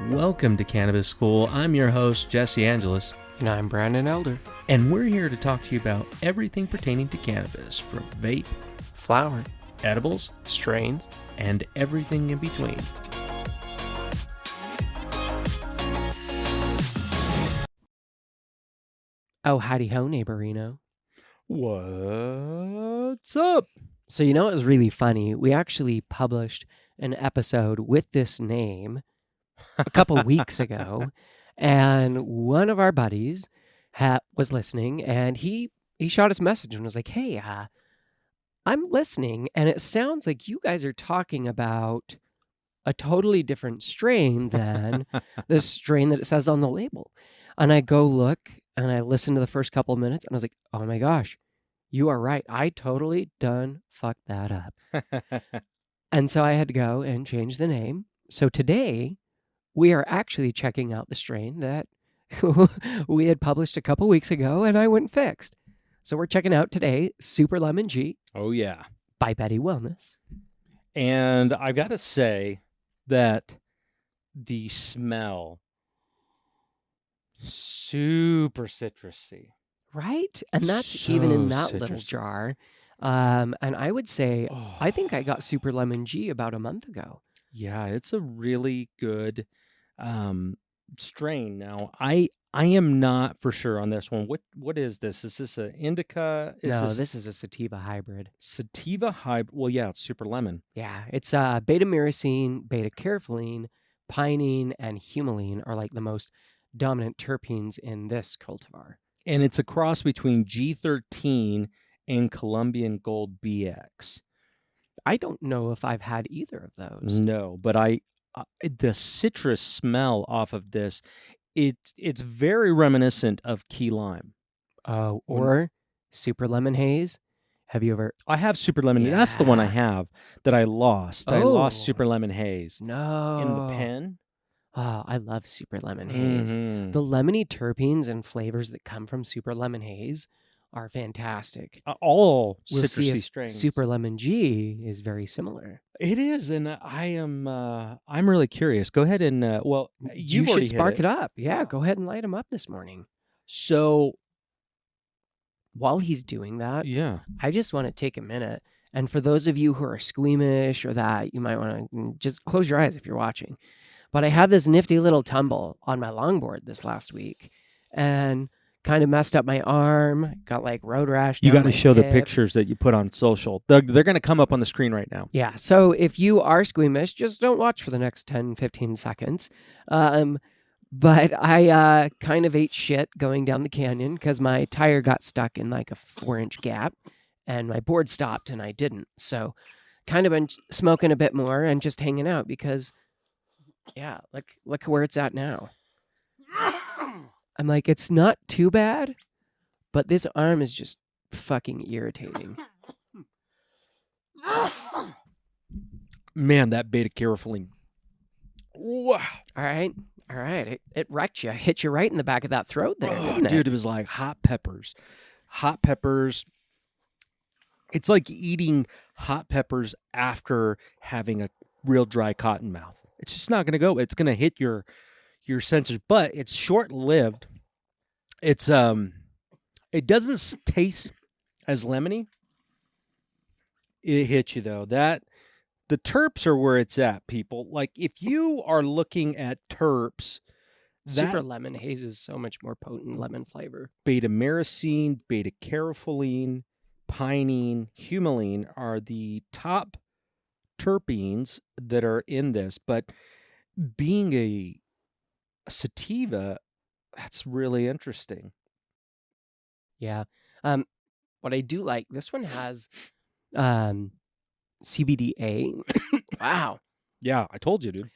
Welcome to Cannabis School. I'm your host, Jesse Angeles. And I'm Brandon Elder. And we're here to talk to you about everything pertaining to cannabis, from vape, Flower, edibles, strains, and everything in between. Oh, howdy ho, neighborino. What's up? So you know it was really funny? We actually published an episode with this name a couple weeks ago, and one of our buddies was listening, and he shot us a message and was like, "Hey, I'm listening, and it sounds like you guys are talking about a totally different strain than the strain that it says on the label." And I go look, and I listened to the first couple of minutes, and I was like, "Oh my gosh, you are right. I totally done fucked that up." And so I had to go and change the name. So today, we are actually checking out the strain that we had published a couple weeks ago, and I went and fixed. So we're checking out today Super Lemon G. Oh, yeah. By Betty Wellness. And I've got to say that the smell, super citrusy. Right? And that's So even in that citrusy. little jar. And I would say, I think I got Super Lemon G about a month ago. Yeah, it's a really good strain. Now, I am not for sure on this one. What is this? Is this an indica? This is a sativa hybrid. Sativa hybrid. Well, yeah, it's super lemon. Yeah, it's beta myrcene, beta caryophyllene, pinene, and humulene are like the most dominant terpenes in this cultivar. And it's a cross between G13 and Colombian Gold BX. I don't know if I've had either of those. No, but the citrus smell off of this, it's very reminiscent of key lime. Or Super Lemon Haze. Have you ever? I have Super Lemon. Yeah. That's the one I have that I lost. I lost Oh. Super Lemon Haze. No. In the pen. Oh, I love Super Lemon Haze. Mm-hmm. The lemony terpenes and flavors that come from Super Lemon Haze are fantastic. All We'll see citrusy if strains. Super Lemon G is very similar. It is, and I'm really curious. Go ahead and You should spark it up. Yeah, go ahead and light them up this morning. So while he's doing that, yeah, I just want to take a minute. And for those of you who are squeamish or that, you might want to just close your eyes if you're watching. But I had this nifty little tumble on my longboard this last week and kind of messed up my arm, got like road rash. You got to show the pictures that you put on social. They're going to come up on the screen right now. Yeah. So if you are squeamish, just don't watch for the next 10, 15 seconds. But I kind of ate shit going down the canyon because my tire got stuck in like a 4-inch gap and my board stopped and I didn't. So kind of been smoking a bit more and just hanging out because, yeah, look where it's at now. I'm like, it's not too bad, but this arm is just fucking irritating. Man, that beta caryophyllene. Wow. All right. It wrecked you. Hit you right in the back of that throat there, didn't it? Dude, it was like hot peppers. Hot peppers. It's like eating hot peppers after having a real dry cotton mouth. It's just not going to go. It's going to hit your sensors, but it's short-lived. It's it doesn't taste as lemony. It hits you though. The terps are where it's at, people. Like if you are looking at terps, Super Lemon Haze is so much more potent lemon flavor. Beta myrcene, beta caryophyllene, pinene, humulene are the top terpenes that are in this, but being a sativa, that's really interesting. Yeah. What I do like, this one has CBDA. Wow. Yeah, I told you, dude.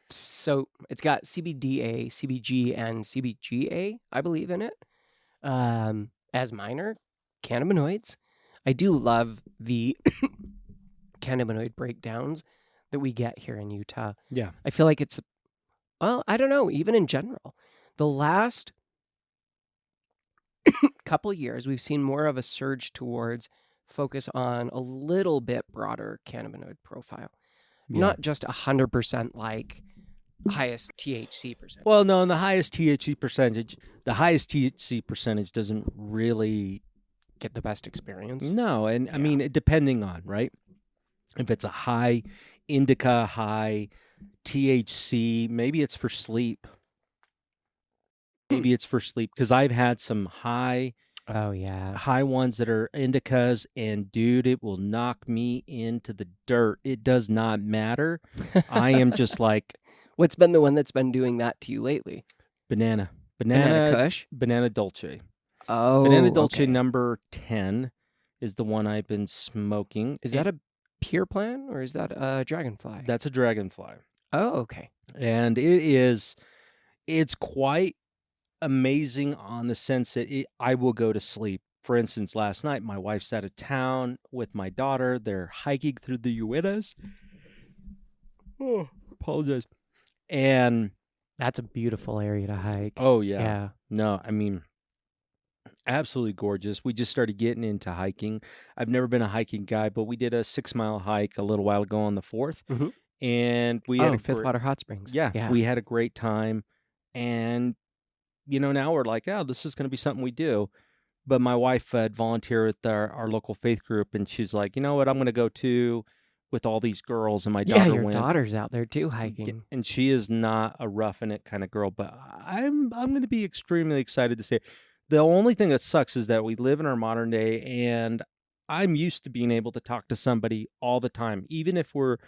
So it's got CBDA, CBG, and CBGA, I believe, in it as minor cannabinoids. I do love the cannabinoid breakdowns that we get here in Utah. Yeah. I feel like it's, well, I don't know, even in general. The last couple years, we've seen more of a surge towards focus on a little bit broader cannabinoid profile. Yeah. Not just 100% like highest THC percentage. Well, no, and the highest THC percentage doesn't really Get the best experience. No, and I Yeah. mean, depending on, right? If it's a high indica, high THC, maybe it's for sleep. Maybe it's for sleep because I've had some high Oh yeah. ones that are indicas, and dude, it will knock me into the dirt. It does not matter. I am just like What's been the one that's been doing that to you lately? banana Kush? banana dolce. Oh, Banana dolce okay. number 10 is the one I've been smoking. Is that a pure plant or is that a dragonfly? That's a dragonfly. Oh, okay. And it's quite amazing on the sense that I will go to sleep. For instance, last night my wife's out of town with my daughter. They're hiking through the Uintas. Oh, apologize. And That's a beautiful area to hike. oh yeah. Yeah. No, I mean, absolutely gorgeous. We just started getting into hiking. I've never been a hiking guy, but we did a 6-mile hike a little while ago on the 4th. Mhm. And we had Fifth Water Hot Springs. yeah, we had a great time. And now we're like, oh, this is going to be something we do. But my wife had volunteered with our local faith group, and she's like, you know what, I'm going to go too with all these girls. And my daughter your went. daughter's out there too hiking. And she is not a roughing it kind of girl, but I'm going to be extremely excited to say. The only thing that sucks is that we live in our modern day, and I'm used to being able to talk to somebody all the time, even if we're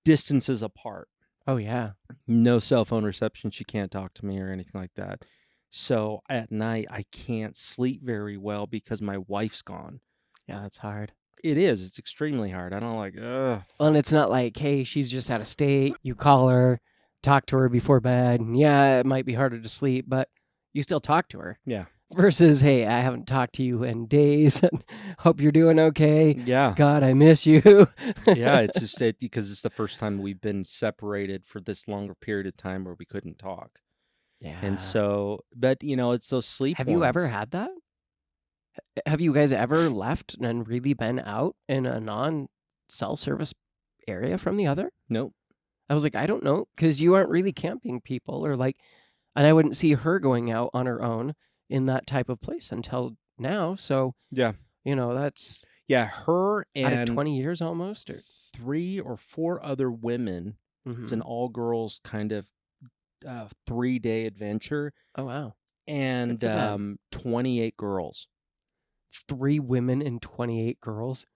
distances apart. Oh yeah. No cell phone reception. She can't talk to me or anything like that. So at night, I can't sleep very well because my wife's gone. Yeah, that's hard. It is. It's extremely hard. I don't like, ugh. Well, and it's not like, hey, she's just out of state. You call her, talk to her before bed. And yeah, it might be harder to sleep, but you still talk to her. Yeah. Versus, hey, I haven't talked to you in days. Hope you're doing okay. Yeah. God, I miss you. Yeah, it's just because it's the first time we've been separated for this longer period of time where we couldn't talk. Yeah. And so, but it's those sleep Have you ever ones. had that? Have you guys ever left and really been out in a non-cell service area from the other? Nope. I was like, I don't know, because you aren't really camping people or like, and I wouldn't see her going out on her own in that type of place until now. So, Yeah. That's Yeah, her out and of 20 years almost. Or 3 or 4 other women. It's an all-girls kind of 3-day adventure. Oh, wow. And Good for them. 28 girls. 3 women and 28 girls.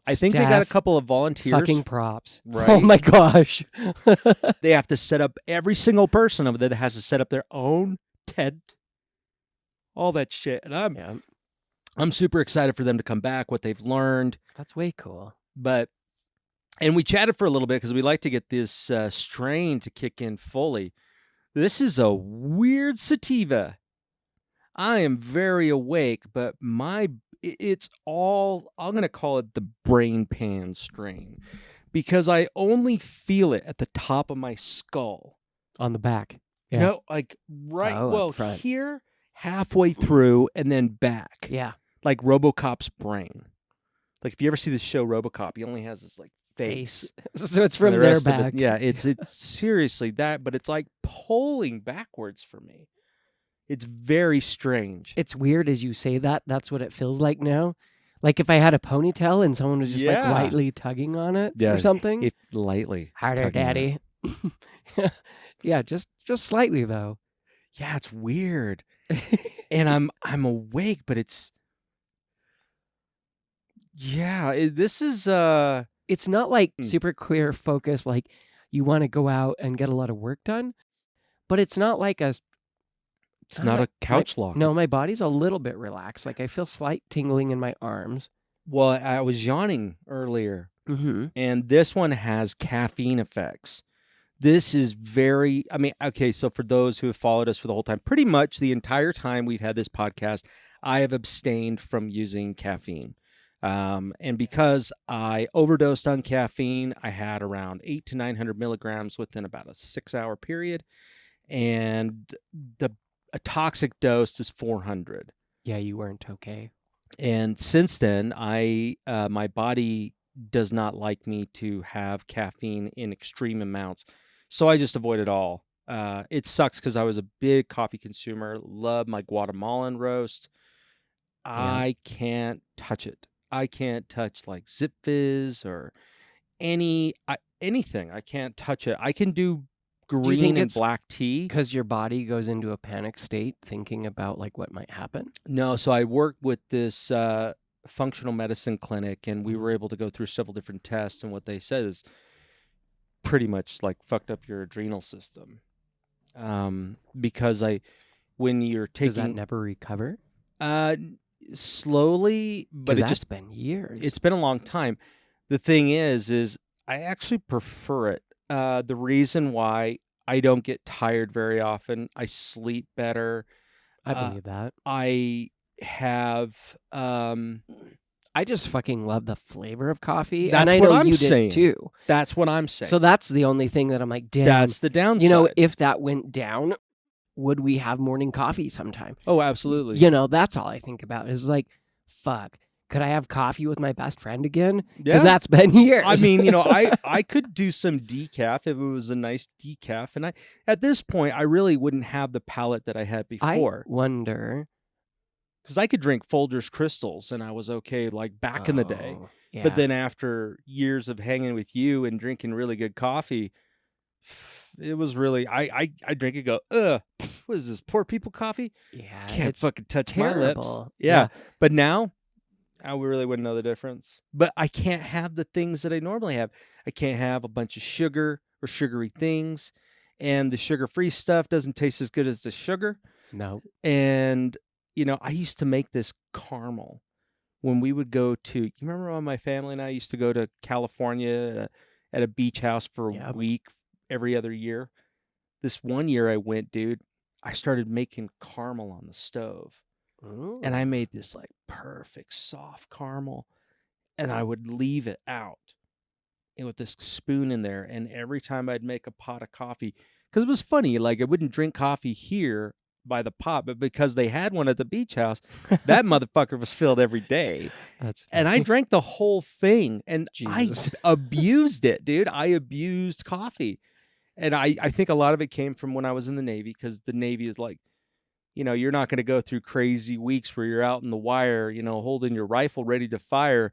I think they got a couple of volunteers. Fucking props. Right. Oh my gosh. They have to set up, every single person over there has to set up their own tent. All that shit. And I'm super excited for them to come back, what they've learned. That's way cool. And we chatted for a little bit because we like to get this strain to kick in fully. This is a weird sativa. I am very awake, but it's all, I'm going to call it the brain pan strain because I only feel it at the top of my skull. On the back. Yeah. No, like right, up front. Here, halfway through, and then back. Yeah. Like RoboCop's brain. Like if you ever see the show RoboCop, he only has this like face. So it's from their back. It's seriously that, but it's like pulling backwards for me. It's very strange. It's weird as you say that. That's what it feels like now. Like if I had a ponytail and someone was just like lightly tugging on it or something. Lightly. Harder, daddy. Yeah, just slightly though. Yeah, it's weird. And I'm awake, but it's this is it's not like super clear focus like you want to go out and get a lot of work done, but it's not like it's not a couch lock. No, my body's a little bit relaxed. Like I feel slight tingling in my arms. Well, I was yawning earlier. Mm-hmm. And this one has caffeine effects. This is so for those who have followed us for the whole time, pretty much the entire time we've had this podcast, I have abstained from using caffeine. And because I overdosed on caffeine, I had around 800 to 900 milligrams within about a 6-hour period. And a toxic dose is 400. Yeah, you weren't okay. And since then, my body does not like me to have caffeine in extreme amounts. So I just avoid it all. It sucks because I was a big coffee consumer. Love my Guatemalan roast. Yeah. I can't touch it. I can't touch like Zip Fizz or anything. I can't touch it. I can do Do you think green and it's black tea. because your body goes into a panic state thinking about like what might happen? No, so I worked with this functional medicine clinic, and we Mhm. were able to go through several different tests. And what they said is pretty much like fucked up your adrenal system. Because when you're Does that taking never recover? uh slowly, but Because it that's just been years. it's been a long time. The thing is I actually prefer it. The reason why I don't get tired very often, I sleep better. I Uh, believe that. I have I just fucking love the flavor of coffee, and that's I what know I'm you saying. did too. That's what I'm saying. So that's the only thing that I'm like, damn. That's the downside. You know, if that went down, would we have morning coffee sometime? Oh, absolutely. You know, that's all I think about is like, fuck, could I have coffee with my best friend again? Because Yeah. that's been years. I mean, you know, I could do some decaf if it was a nice decaf, and at this point I really wouldn't have the palate that I had before. I wonder. Because I could drink Folgers Crystals and I was okay, like back in the day. Oh, yeah. But then after years of hanging with you and drinking really good coffee, it was really I drink it, go, ugh, what is this, poor people coffee? Yeah, Can't it's fucking touch my lips. terrible. Yeah. But now I really wouldn't know the difference. But I can't have the things that I normally have. I can't have a bunch of sugar or sugary things. And the sugar-free stuff doesn't taste as good as the sugar. No. And, you know, I used to make this caramel when we would go to, you remember when my family and I used to go to California at a beach house for a Yep. week every other year? This one year I went, dude, I started making caramel on the stove. And I made this like perfect soft caramel, and I would leave it out and with this spoon in there. And every time I'd make a pot of coffee, because it was funny, like I wouldn't drink coffee here by the pot, but because they had one at the beach house, that motherfucker was filled every day. That's And I drank the whole thing, and Jesus. I abused it, dude. I abused coffee. And I think a lot of it came from when I was in the Navy, because the Navy is like, you know, you're not going to go through crazy weeks where you're out in the wire, you know, holding your rifle ready to fire,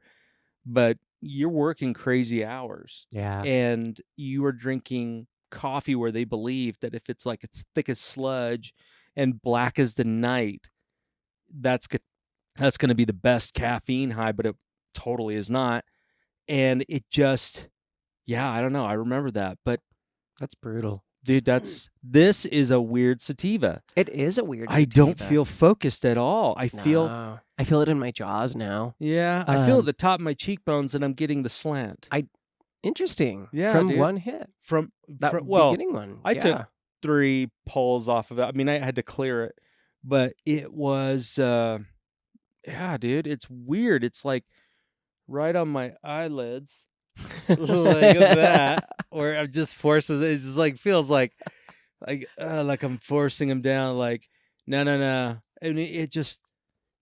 but you're working crazy hours. Yeah. And you are drinking coffee where they believe that if it's like it's thick as sludge and black as the night, that's going to be the best caffeine high, but it totally is not. And it just, yeah, I don't know. I remember that, but That's brutal. dude, this is a weird sativa. It is a weird I don't sativa. feel focused at all. I feel No. I feel it in my jaws now. I feel at the top of my cheekbones and I'm getting the slant. Interesting. Yeah, From dude. one hit. From That well, beginning one. I yeah. took 3 pulls off of it. I mean, I had to clear it, but it was yeah, dude, it's weird. It's like right on my eyelids. Like that, or I'm just forces. It's just like feels like I'm forcing him down. Like no. I mean,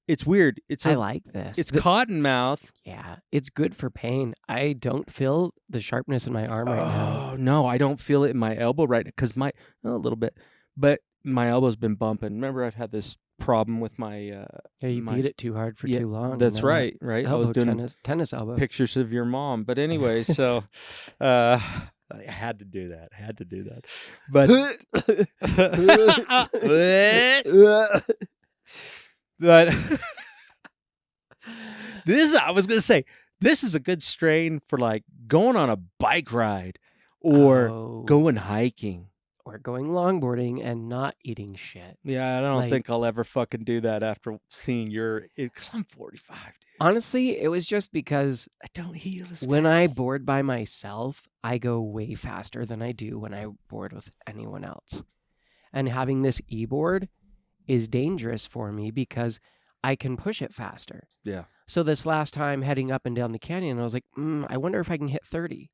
it's weird. I like this. It's cotton mouth. Yeah, it's good for pain. I don't feel the sharpness in my arm right now. Oh no, I don't feel it in my elbow right now because a little bit, but my elbow's been bumping. Remember, I've had this problem with my Yeah, you my- beat it too hard for too long. That's you know, right. I was elbow doing tennis elbow. pictures of your mom, but anyway, so I had to do that. But but I was gonna say, this is a good strain for like going on a bike ride or going hiking. Or going longboarding and not eating shit. Yeah, I don't Like- think I'll ever fucking do that after seeing because I'm 45, dude. Honestly, it was just because I don't heal as when I fast. board by myself, I go way faster than I do when I board with anyone else. And having this e-board is dangerous for me because I can push it faster. Yeah. So this last time heading up and down the canyon, I was like, I wonder if I can hit 30.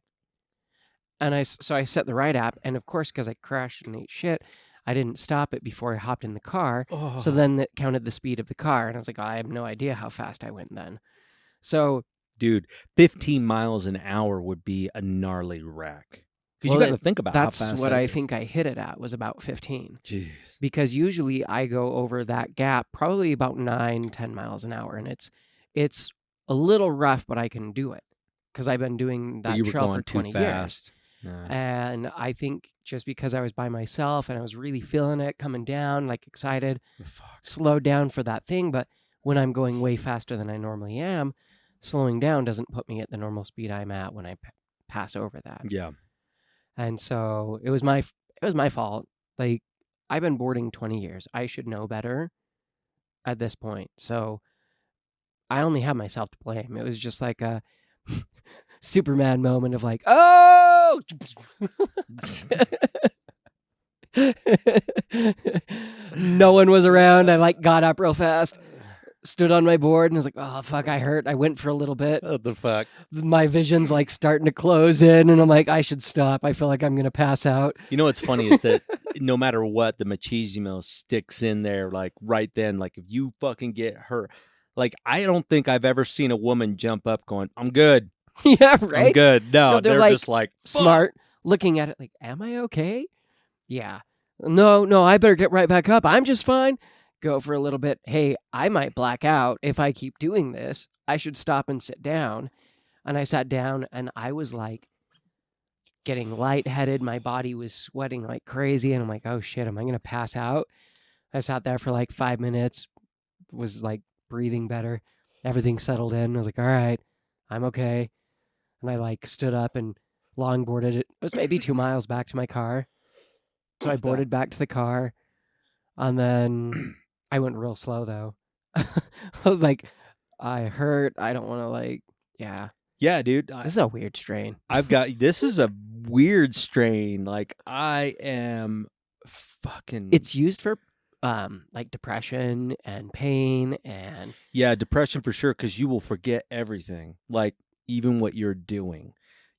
And I set the ride app, and of course, because I crashed and ate shit, I didn't stop it before I hopped in the car. Oh. So then it counted the speed of the car, and I was like, I have no idea how fast I went then. So, Dude, 15 miles an hour would be a gnarly wreck. Because you got to think about how that's fast what that I is. think I hit it at, was about 15. Jeez. Because usually I go over that gap probably about 9-10 miles an hour, and it's a little rough, but I can do it because I've been doing But that you were trail going for too 20 years. fast. Yeah. And I think just because I was by myself and I was really feeling it coming down, like excited, slowed down for that thing. But when I'm going way faster than I normally am, slowing down doesn't put me at the normal speed I'm at when I pass over that. Yeah. And so it was my fault. Like, I've been boarding 20 years. I should know better at this point. So I only have myself to blame. It was just like a Superman moment of like, oh! No one was around. I like got up real fast, stood on my board, and was like, oh, fuck, I hurt. I went for a little bit. What the fuck? My vision's like starting to close in, and I'm like, I should stop. I feel like I'm going to pass out. You know what's funny is that no matter what, the machismo sticks in there, like right then. Like if you fucking get hurt, like I don't think I've ever seen a woman jump up going, I'm good. Yeah, right? I'm good. No, they're they're just like smart, looking at it like, am I okay? Yeah. No, I better get right back up. I'm just fine. Go for a little bit. Hey, I might black out if I keep doing this. I should stop and sit down. And I sat down and I was like getting lightheaded. My body was sweating like crazy. And I'm like, oh shit, am I going to pass out? I sat there for like 5 minutes, was like breathing better. Everything settled in. I was like, all right, I'm okay. And I like stood up and longboarded it. It was maybe 2 miles back to my car. So I boarded back to the car. And then I went real slow though. I was like, I hurt. I don't want to like, yeah. Yeah, dude. This is a weird strain. This is a weird strain. Like I am fucking. It's used for like depression and pain and. Yeah, depression for sure, because you will forget everything. Like even what you're doing.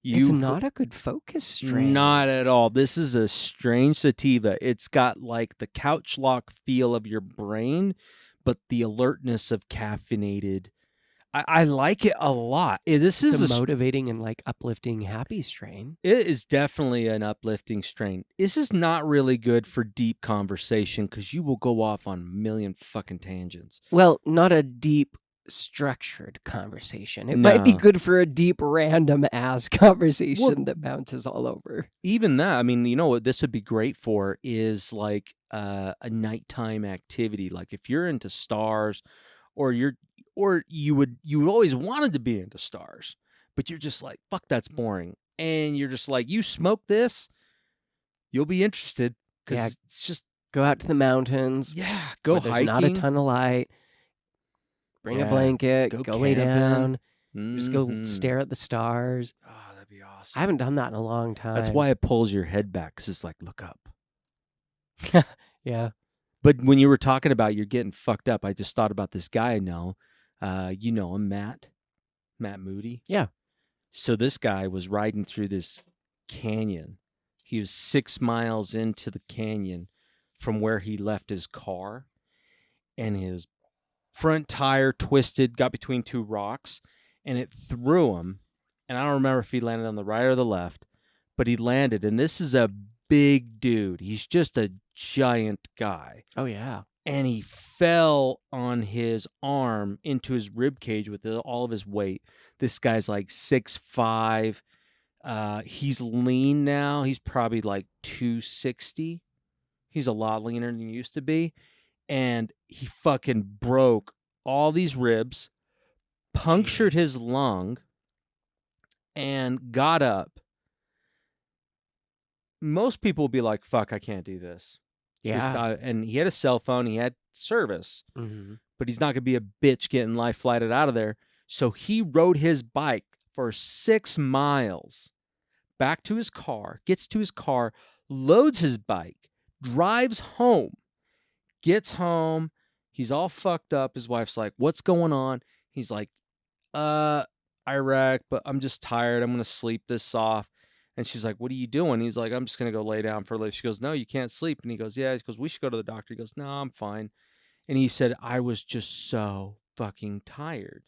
It's not a good focus strain. Not at all. This is a strange sativa. It's got like the couch lock feel of your brain, but the alertness of caffeinated. I like it a lot. This is a motivating and like uplifting, happy strain. It is definitely an uplifting strain. This is not really good for deep conversation because you will go off on a million fucking tangents. Well, not a deep, structured conversation. It might be good for a deep, random ass conversation that bounces all over. Even that, I mean, you know what this would be great for is like a nighttime activity. Like if you're into stars, or you always wanted to be into stars, but you're just like, fuck, that's boring. And you're just like, you smoke this, you'll be interested because it's just go out to the mountains. Yeah, go hiking. There's not a ton of light. Bring a blanket. Go lay down. Just go stare at the stars. Oh, that'd be awesome. I haven't done that in a long time. That's why it pulls your head back, because it's like, look up. Yeah. But when you were talking about you're getting fucked up, I just thought about this guy I know. You know him, Matt Moody. Yeah. So this guy was riding through this canyon. He was 6 miles into the canyon from where he left his car, and his front tire twisted, got between two rocks, and it threw him. And I don't remember if he landed on the right or the left, but he landed. And this is a big dude. He's just a giant guy. Oh, yeah. And he fell on his arm into his rib cage with all of his weight. This guy's like 6'5". He's lean now. He's probably like 260. He's a lot leaner than he used to be. And he fucking broke all these ribs, punctured his lung, and got up. Most people will be like, fuck, I can't do this. Yeah. And he had a cell phone. He had service. Mm-hmm. But he's not going to be a bitch getting life flighted out of there. So he rode his bike for 6 miles back to his car, gets to his car, loads his bike, drives home, gets home. He's all fucked up. His wife's like, what's going on? He's like, I wrecked, but I'm just tired. I'm going to sleep this off. And she's like, what are you doing? He's like, I'm just going to go lay down for a little. She goes, no, you can't sleep. And he goes, yeah. He goes, we should go to the doctor. He goes, no, I'm fine. And he said, I was just so fucking tired.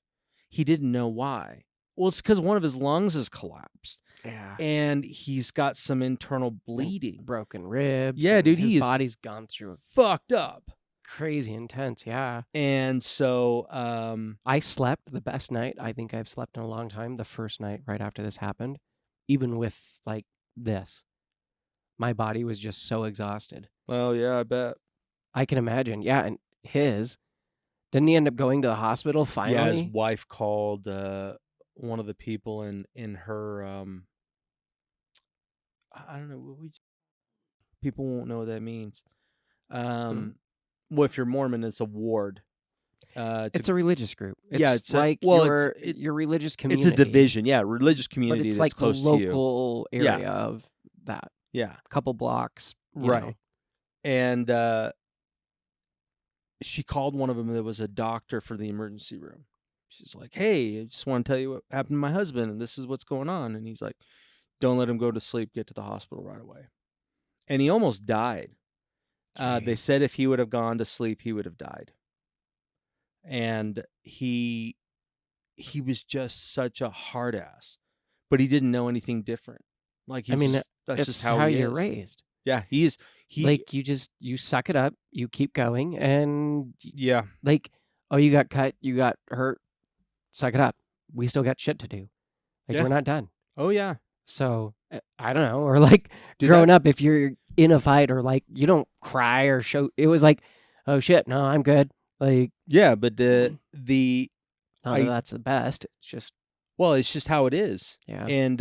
He didn't know why. Well, it's because one of his lungs has collapsed. Yeah. And he's got some internal bleeding. Broken ribs. Yeah, dude, his he is body's gone through fucked up. crazy intense, yeah. And so I slept the best night I think I've slept in a long time, the first night right after this happened. Even with like this. My body was just so exhausted. oh yeah, I bet. I can imagine. Yeah, and didn't he end up going to the hospital finally? Yeah, his wife called one of the people in her I don't know, people won't know what that means. Well, if you're Mormon, it's a ward. It's a religious group. It's yeah, it's like your religious community. It's a division, yeah, religious community but it's that's like close the to you. local area of that. Yeah. Couple blocks. Right. know. And she called one of them that was a doctor for the emergency room. She's like, hey, I just want to tell you what happened to my husband, and this is what's going on. And he's like, don't let him go to sleep. Get to the hospital right away. And he almost died. They said if he would have gone to sleep, he would have died. And he was just such a hard ass, but he didn't know anything different. Like, that's just how you're raised. Yeah, he like you suck it up, you keep going, and yeah, like, oh, you got cut, you got hurt, suck it up. We still got shit to do. Like, we're not done. Oh yeah. So I don't know, or like growing up, if you're in a fight or like you don't cry or show, it was like, oh shit, no, I'm good. Like, yeah, but that's the best. It's just, well, it's just how it is. Yeah. And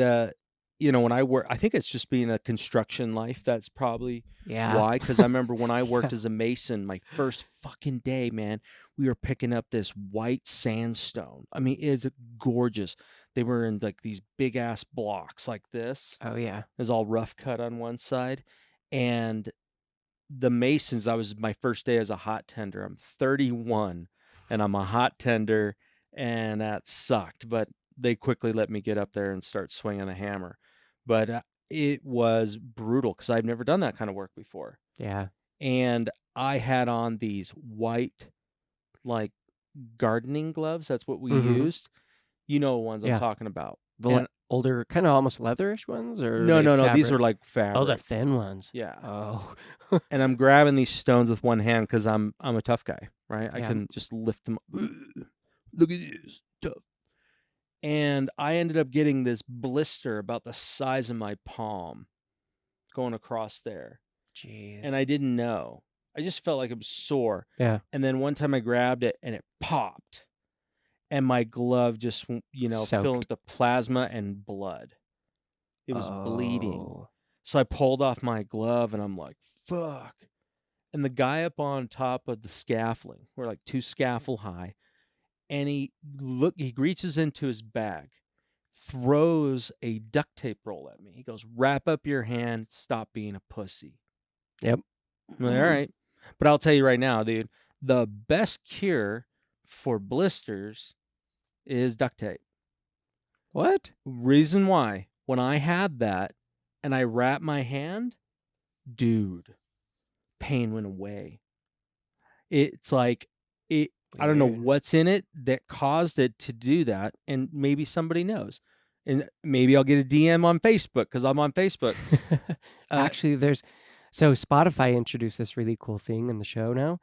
when I work, I think it's just being a construction life. That's probably why. Because I remember when I worked as a mason, my first fucking day, man, we were picking up this white sandstone. I mean, it's gorgeous. They were in like these big ass blocks like this. Oh yeah. It was all rough cut on one side. And the masons, I was my first day as a hot tender. I'm 31 and I'm a hot tender, and that sucked. But they quickly let me get up there and start swinging the hammer. But it was brutal because I've never done that kind of work before. Yeah. And I had on these white, like, gardening gloves. That's what we used. You know the ones I'm talking about. The older, kind of almost leatherish ones? Or no. These were like fabric. Oh, the thin ones. Yeah. Oh. And I'm grabbing these stones with one hand because I'm a tough guy, right? I can just lift them up. Look at this. Tough. And I ended up getting this blister about the size of my palm going across there. Jeez. And I didn't know. I just felt like it was sore. Yeah. And then one time I grabbed it and it popped. And my glove just, filled with the plasma and blood. It was bleeding. So I pulled off my glove and I'm like, fuck. And the guy up on top of the scaffolding, we're like 2 scaffold high. And he reaches into his bag, throws a duct tape roll at me. He goes, wrap up your hand, stop being a pussy. Yep. I'm like, all right. But I'll tell you right now, dude, the best cure for blisters is duct tape. What? Reason why, when I had that and I wrapped my hand, dude, pain went away. It's like, I don't know what's in it that caused it to do that, and maybe somebody knows. And maybe I'll get a DM on Facebook because I'm on Facebook. Actually, so Spotify introduced this really cool thing in the show now.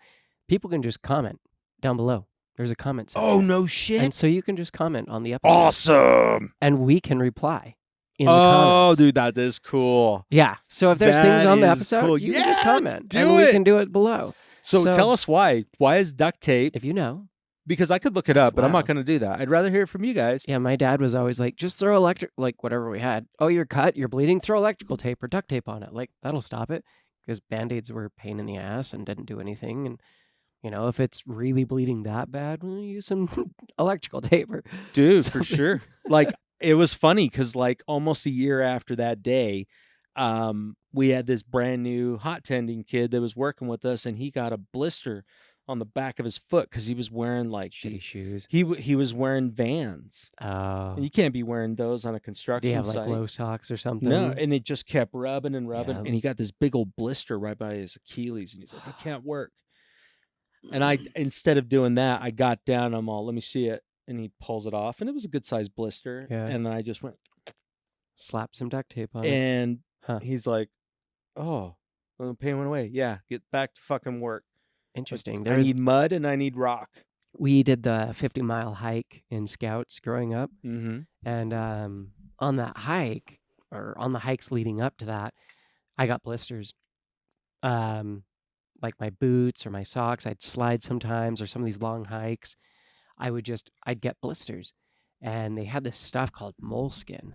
People can just comment down below. There's a comment section. Oh, no shit. And so you can just comment on the episode. Awesome. And we can reply in the comments. Oh, dude, that is cool. Yeah. So if there's things on the episode, you can just comment. We can do it below. So tell us why. Why is duct tape? If you know. Because I could look it up, but I'm not going to do that. I'd rather hear it from you guys. Yeah, my dad was always like, just throw whatever we had. Oh, you're cut, you're bleeding, throw electrical tape or duct tape on it. Like, that'll stop it. Because Band-Aids were a pain in the ass and didn't do anything. And, if it's really bleeding that bad, we'll use some electrical tape. Dude, for sure. Like, it was funny because, like, almost a year after that day, we had this brand new hot tending kid that was working with us, and he got a blister on the back of his foot because he was wearing like shitty shoes. He was wearing Vans. Oh, and you can't be wearing those on a construction site. Do you have site. like low socks or something? No, and it just kept rubbing and rubbing, and he got this big old blister right by his Achilles, and he's like, "I can't work." And I, instead of doing that, I got down. I'm all, "Let me see it." and he pulls it off, and it was a good sized blister. Yeah. And then I just went, Slap some duct tape on it. and Huh. he's like, "Oh, well, the pain went away. Yeah, get back to fucking work. Interesting. I need mud and I need rock." We did the 50-mile hike in Scouts growing up. Mm-hmm. And on that hike, or on the hikes leading up to that, I got blisters. Like my boots or my socks, I'd slide sometimes, or some of these long hikes, I'd get blisters. And they had this stuff called moleskin.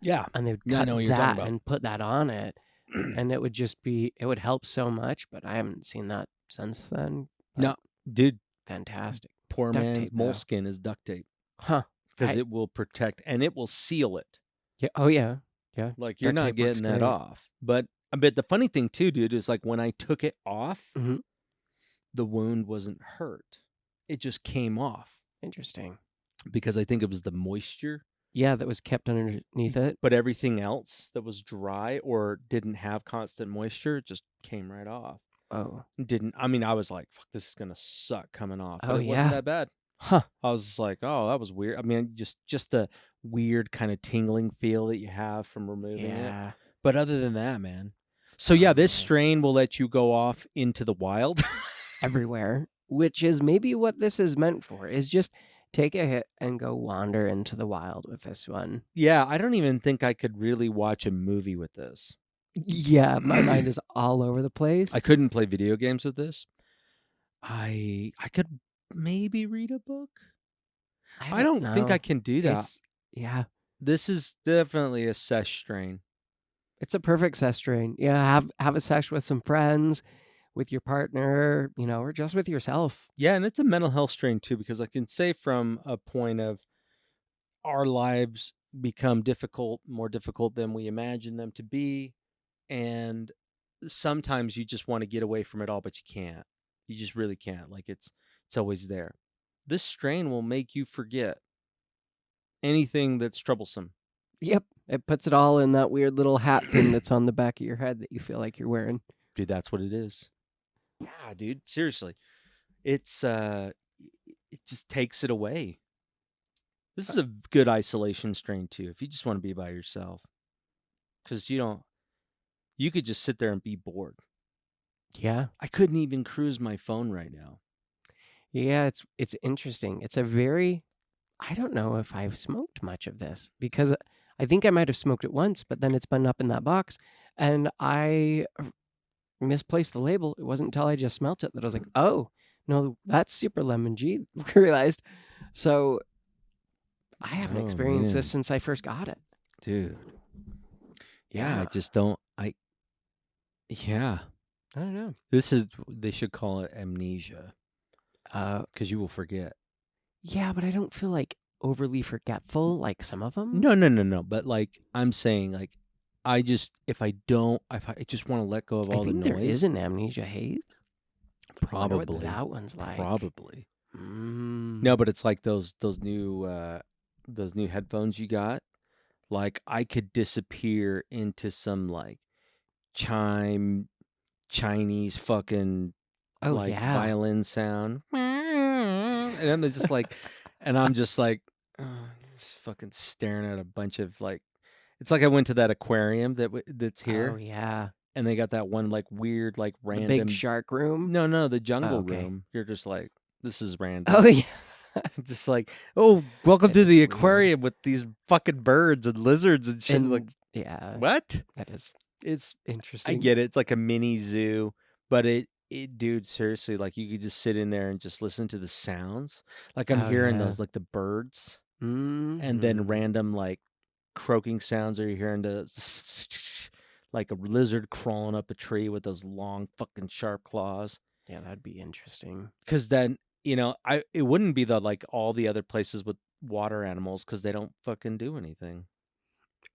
Yeah. And they would Yeah, I cut know what you're talking that about. and put that on it. And it would help so much, but I haven't seen that since then. No, dude, Fantastic. poor Duct man's tape, though. moleskin is duct tape Huh. because it will protect and it will seal it. Yeah. Oh, yeah. Yeah. Like you're Duct not tape works getting that great. off. But the funny thing too, dude, is like when I took it off, Mhm. the wound wasn't hurt. It just came off Interesting. because I think it was the moisture. Yeah, that was kept underneath it. But everything else that was dry or didn't have constant moisture just came right off. Oh. I was like, fuck, this is going to suck coming off. But Oh, it yeah. wasn't that bad. Huh. I was just like, oh, that was weird. I mean, just the weird kind of tingling feel that you have from removing it. Yeah. But other than that, man. So yeah, this man. strain will let you go off into the wild. Everywhere, which is maybe what this is meant for, is just take a hit and go wander into the wild with this one. Yeah, I don't even think I could really watch a movie with this. Yeah, my mind is all over the place. I couldn't play video games with this. I could maybe read a book. I don't think I can do that. Yeah. This is definitely a sesh strain. It's a perfect sesh strain. Yeah, have a sesh with some friends, with your partner, or just with yourself. Yeah, and it's a mental health strain too, because I can say from a point of our lives become more difficult than we imagine them to be. And sometimes you just want to get away from it all, but you can't. You just really can't. Like it's always there. This strain will make you forget anything that's troublesome. Yep. It puts it all in that weird little hat thing that's on the back of your head that you feel like you're wearing. Dude, that's what it is. Yeah, dude, seriously. It's it just takes it away. This is a good isolation strain too, if you just want to be by yourself. Cuz you could just sit there and be bored. Yeah. I couldn't even cruise my phone right now. Yeah, it's interesting. It's a very I don't know if I've smoked much of this, because I think I might have smoked it once, but then it's been up in that box and I misplaced the label. It wasn't until I just smelt it that I was like, oh, no, that's super lemon G, realized. So I haven't experienced this since I first got it. Dude. Yeah, I just don't. Yeah. I don't know. They should call it amnesia. Because you will forget. Yeah, but I don't feel like overly forgetful like some of them. No. But like I'm saying, like if I just want to let go of all the noise. There is an amnesia haze. Probably. What that one's like. Probably. No, but it's like those new headphones you got. Like I could disappear into some like Chinese fucking violin sound. And I'm just like just fucking staring at a bunch of like, it's like I went to that aquarium that's here. Oh yeah. And they got that one like weird like random the big shark room. No, the jungle room. You're just like, this is random. Oh yeah. Just like, oh, welcome to the aquarium with these fucking birds and lizards and shit. Like, yeah, what? It's interesting. I get it. It's like a mini zoo, but dude, seriously, like you could just sit in there and just listen to the sounds. Like I'm hearing those, like the birds, and then random like croaking sounds, or you're hearing like a lizard crawling up a tree with those long fucking sharp claws. Yeah, that'd be interesting. Because then it wouldn't be like all the other places with water animals because they don't fucking do anything.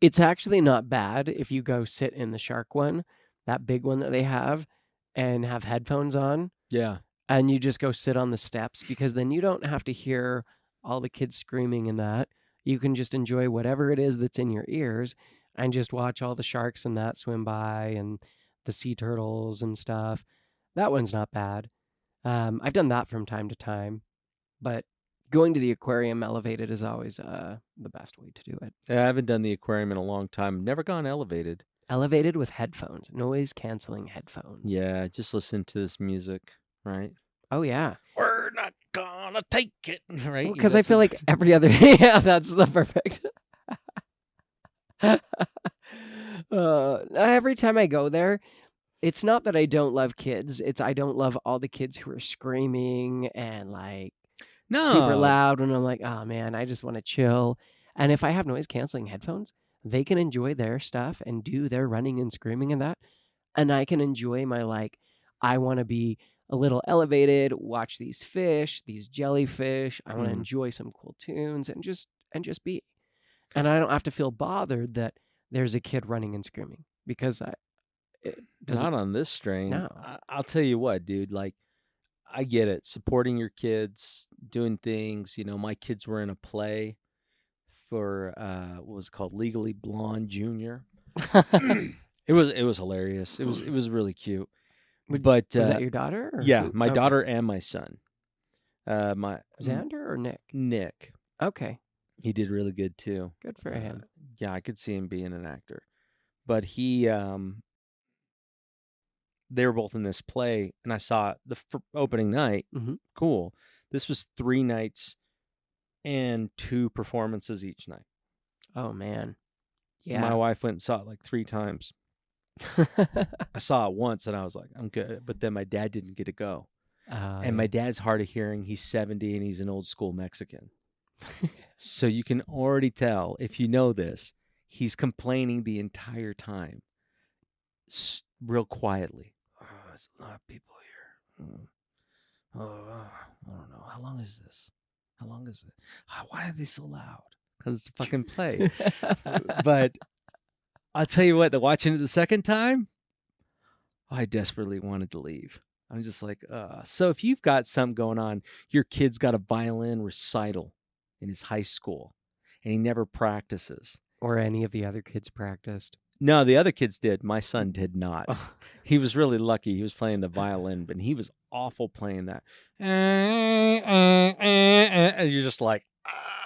It's actually not bad if you go sit in the shark one, that big one that they have, and have headphones on. Yeah. And you just go sit on the steps, because then you don't have to hear all the kids screaming and that. You can just enjoy whatever it is that's in your ears and just watch all the sharks and that swim by and the sea turtles and stuff. That one's not bad. I've done that from time to time, but going to the aquarium elevated is always the best way to do it. I haven't done the aquarium in a long time. Never gone elevated. Elevated with headphones, noise canceling headphones. Yeah, just listen to this music, right? Oh yeah, We're not gonna take it, right? because I feel like every other yeah, that's the perfect. Every time I go there, it's not that I don't love kids. It's I don't love all the kids who are screaming and like super loud. And I'm like, oh man, I just want to chill. And if I have noise canceling headphones, they can enjoy their stuff and do their running and screaming and that. And I can enjoy my like, I want to be a little elevated, watch these fish, these jellyfish. I want to enjoy some cool tunes and just be. And I don't have to feel bothered that there's a kid running and screaming because not on this strain. No. I'll tell you what, dude, like I get it. Supporting your kids, doing things, my kids were in a play for what was it called, Legally Blonde Junior. It was hilarious. It was really cute. But was that your daughter? Or yeah, who? my daughter and my son. My Xander or Nick? Nick. Okay. He did really good too. Good for him. Yeah, I could see him being an actor. But he they were both in this play, and I saw it the opening night. Mm-hmm. Cool. This was 3 nights and 2 performances each night. Oh man. Yeah. My wife went and saw it like 3 times. I saw it once and I was like, I'm good. But then my dad didn't get to go. And my dad's hard of hearing. He's 70 and he's an old school Mexican. So you can already tell, if you know this, he's complaining the entire time. Real quietly. Oh, there's a lot of people here. Oh, I don't know. How long is this? How long is it? Why are they so loud? Because it's a fucking play. But I'll tell you what, watching it the second time, I desperately wanted to leave. I'm just like, so if you've got something going on, your kid's got a violin recital in his high school, and he never practices. Or any of the other kids practiced. No, the other kids did. My son did not. He was really lucky. He was playing the violin, but he was awful playing that. And you're just like,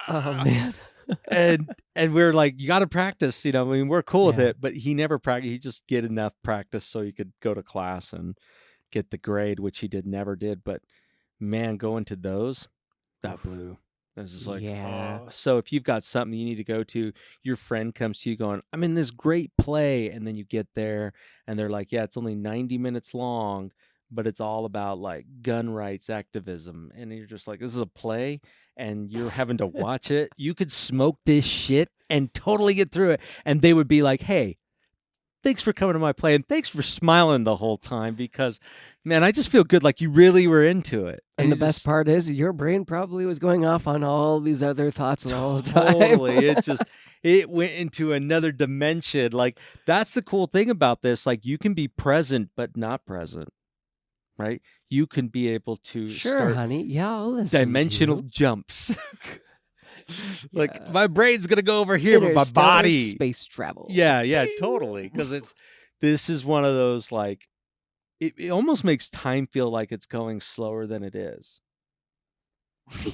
oh man. and we're like, you got to practice. I mean, we're cool with it, but he never practiced. He just get enough practice so he could go to class and get the grade, which he never did. But man, going to those, that blew. This is like, oh. So if you've got something you need to go to, your friend comes to you going, I'm in this great play. And then you get there and they're like, yeah, it's only 90 minutes long, but it's all about like gun rights activism. And you're just like, this is a play and you're having to watch it. You could smoke this shit and totally get through it. And they would be like, hey, thanks for coming to my play and thanks for smiling the whole time because, man, I just feel good like you really were into it. And the best part is your brain probably was going off on all these other thoughts the whole time. Totally. It went into another dimension. Like, that's the cool thing about this. Like, you can be present but not present, right? You can be able to start honey. Yeah, I'll listen dimensional jumps. Like my brain's gonna go over here, but my body space travel. Yeah, totally. Because this is one of those like it almost makes time feel like it's going slower than it is.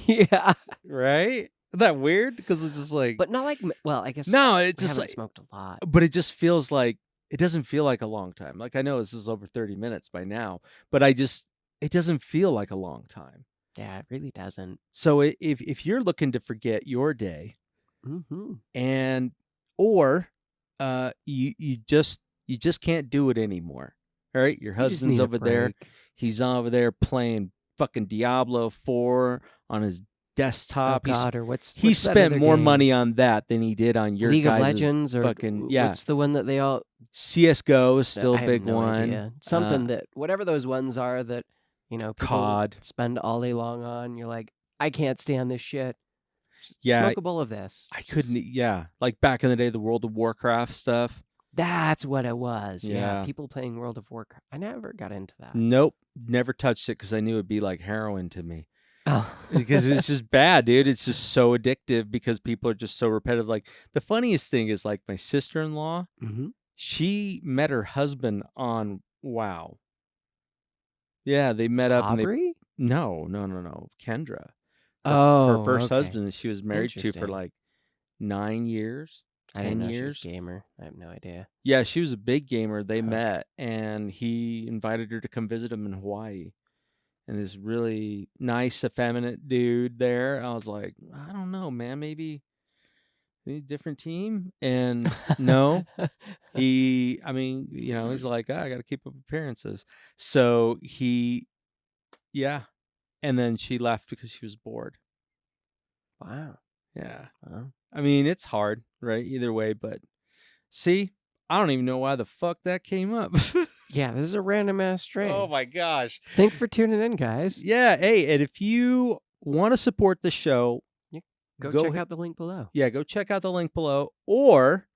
Yeah, right. Isn't that weird? Because it's just like, but not like. Well, I guess no, it's just like smoked a lot, but it just feels like it doesn't feel like a long time. Like I know this is over 30 minutes by now, but it doesn't feel like a long time. Yeah, it really doesn't. So if you're looking to forget your day, and or you just can't do it anymore. All right, your husband's over there. He's over there playing fucking Diablo 4 on his desktop. Oh God, or what's he spent more money on that than he did on your League guys' of Legends or fucking What's the one that they all CS:GO is still a big no one. Idea. Something that whatever those ones are that. People COD spend all day long on. You're like, I can't stand this shit. Yeah, smoke a bowl of this. I couldn't. Yeah, like back in the day, the World of Warcraft stuff. That's what it was. Yeah, people playing World of Warcraft. I never got into that. Nope, never touched it because I knew it'd be like heroin to me. Oh, because it's just bad, dude. It's just so addictive because people are just so repetitive. Like the funniest thing is like my sister-in-law. She met her husband on WoW. Yeah, they met up. Aubrey? No. Kendra. her Oh, first okay. husband that she was married to for Interesting. like 9 years, I didn't 10 know she was years. gamer. I have no idea. Yeah, she was a big gamer. They Huh. met, and he invited her to come visit him in Hawaii. And this really nice, effeminate dude there. I was like, I don't know, man. Maybe a different team. And no, he's like, I got to keep up appearances. So yeah. And then she left because she was bored. Wow. Yeah. Huh? I mean, it's hard, right? Either way, but see, I don't even know why the fuck that came up. Yeah, this is a random ass strain. Oh my gosh. Thanks for tuning in, guys. Yeah. Hey, and if you want to support the show, Go check out the link below. Yeah, go check out the link below. Or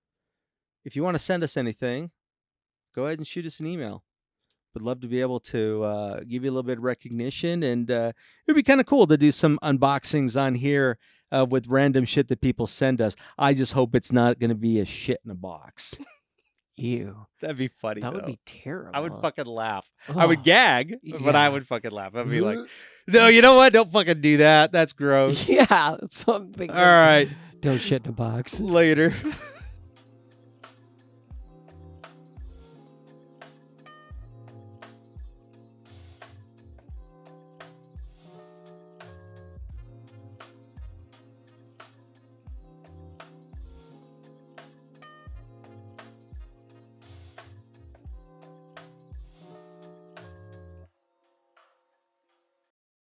if you want to send us anything, go ahead and shoot us an email. Would love to be able to give you a little bit of recognition. And it'd be kind of cool to do some unboxings on here with random shit that people send us. I just hope it's not going to be a shit in a box. Ew. That'd be funny, That though. would be terrible. I would fucking laugh. Oh, I would gag, but I yeah. would fucking laugh. I'd be like, no, you know what? Don't fucking do that. That's gross. Yeah, something. All right. Don't shit in a box. Later.